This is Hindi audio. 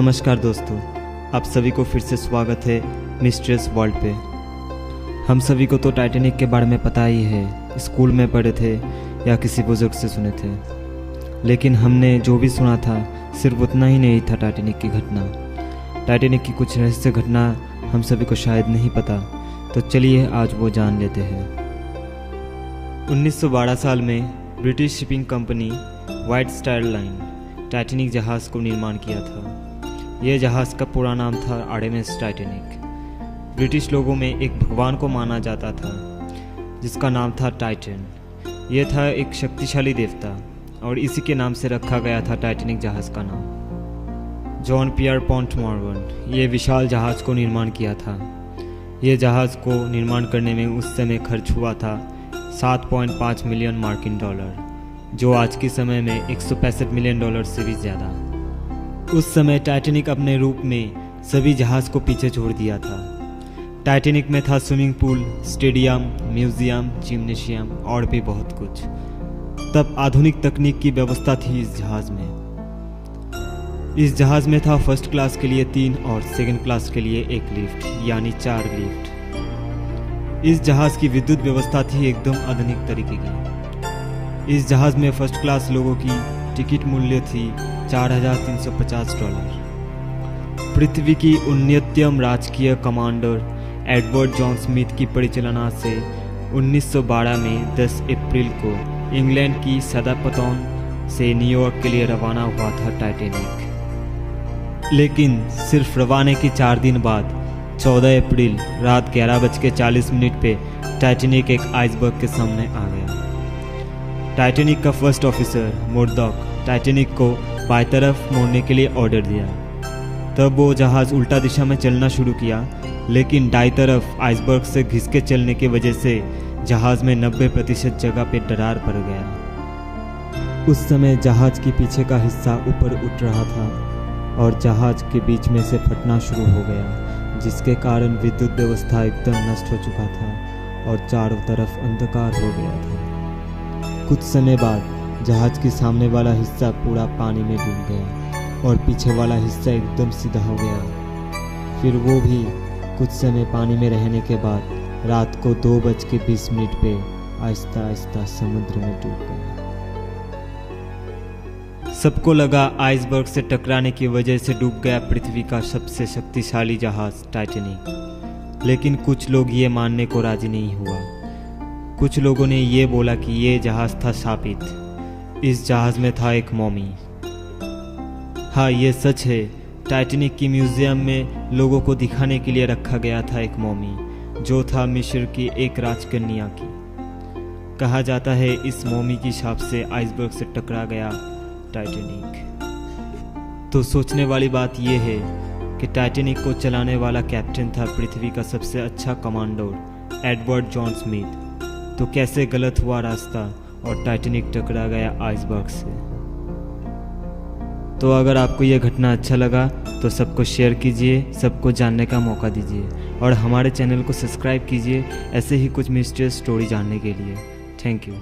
नमस्कार दोस्तों, आप सभी को फिर से स्वागत है मिस्ट्रियस वर्ल्ड पे। हम सभी को तो टाइटैनिक के बारे में पता ही है, स्कूल में पढ़े थे या किसी बुजुर्ग से सुने थे, लेकिन हमने जो भी सुना था सिर्फ उतना ही नहीं था टाइटैनिक की घटना। टाइटैनिक की कुछ रहस्य घटना हम सभी को शायद नहीं पता, तो चलिए आज वो जान लेते हैं। 1912 साल में British shipping company white star line Titanic जहाज़ को निर्माण किया था। यह जहाज़ का पूरा नाम था आरएमएस टाइटैनिक। ब्रिटिश लोगों में एक भगवान को माना जाता था जिसका नाम था टाइटन। यह था एक शक्तिशाली देवता और इसी के नाम से रखा गया था टाइटैनिक जहाज़ का नाम। जॉन पियर पॉन्ट मॉर्गन ये विशाल जहाज़ को निर्माण किया था। यह जहाज़ को निर्माण करने में उस समय खर्च हुआ था 7.5 मिलियन मार्किन डॉलर, जो आज के समय में 165 मिलियन डॉलर से भी ज़्यादा। उस समय टाइटैनिक अपने रूप में सभी जहाज़ को पीछे छोड़ दिया था। टाइटैनिक में था swimming pool, stadium, museum, gymnasium और भी बहुत कुछ। तब आधुनिक तकनीक की व्यवस्था थी इस जहाज़ में। इस जहाज़ में था फर्स्ट क्लास के लिए 3 और सेकंड क्लास के लिए 1 लिफ्ट, यानी 4 लिफ्ट। इस जहाज़ की विद्युत व्यवस्था थी एकदम आधुनिक तरीके की। इस जहाज़ में फर्स्ट क्लास लोगों की टिकट मूल्य थी $4,350। पृथ्वी की उन्नतम राजकीय कमांडर एडवर्ड जॉन स्मिथ की परिचालना से 1912 में 10 अप्रैल को इंग्लैंड की सदापतौन से न्यूयॉर्क के लिए रवाना हुआ था टाइटैनिक। लेकिन सिर्फ रवाने के 4 दिन बाद 14 अप्रैल रात 11:40 पे टाइटैनिक एक आइसबर्ग के सामने आ गया। टाइटैनिक का फर्स्ट ऑफिसर मुर्डॉक टाइटैनिक को बाएं तरफ मोड़ने के लिए ऑर्डर दिया। तब वो जहाज़ उल्टा दिशा में चलना शुरू किया, लेकिन दाईं तरफ आइसबर्ग से घिसके चलने की वजह से जहाज़ में 90% जगह पे दरार पड़ गया। उस समय जहाज़ के पीछे का हिस्सा ऊपर उठ रहा था और जहाज़ के बीच में से फटना शुरू हो गया, जिसके कारण विद्युत व्यवस्था एकदम नष्ट हो चुका था और चारों तरफ अंधकार हो गया था। कुछ समय बाद जहाज़ के सामने वाला हिस्सा पूरा पानी में डूब गया और पीछे वाला हिस्सा एकदम सीधा हो गया। फिर वो भी कुछ समय पानी में रहने के बाद रात को 2:20 पे आहिस्ता आहिस्ता समुद्र में डूब गया। सबको लगा आइसबर्ग से टकराने की वजह से डूब गया पृथ्वी का सबसे शक्तिशाली जहाज़ टाइटैनिक। लेकिन कुछ लोग ये मानने को राजी नहीं हुआ। कुछ लोगों ने ये बोला कि ये जहाज़ था शापित। इस जहाज़ में था एक मॉमी। हाँ, ये सच है। टाइटैनिक की म्यूजियम में लोगों को दिखाने के लिए रखा गया था एक मॉमी, जो था मिस्र की एक राजकन्या की। कहा जाता है इस मॉमी की छाप से आइसबर्ग से टकरा गया टाइटैनिक। तो सोचने वाली बात यह है कि टाइटैनिक को चलाने वाला कैप्टन था पृथ्वी का सबसे अच्छा कमांडर एडवर्ड जॉन स्मिथ। तो कैसे गलत हुआ रास्ता और टाइटैनिक टकरा गया आइसबर्ग से। तो अगर आपको यह घटना अच्छा लगा तो सबको शेयर कीजिए, सबको जानने का मौका दीजिए और हमारे चैनल को सब्सक्राइब कीजिए ऐसे ही कुछ मिस्ट्रियस स्टोरी जानने के लिए। Thank you.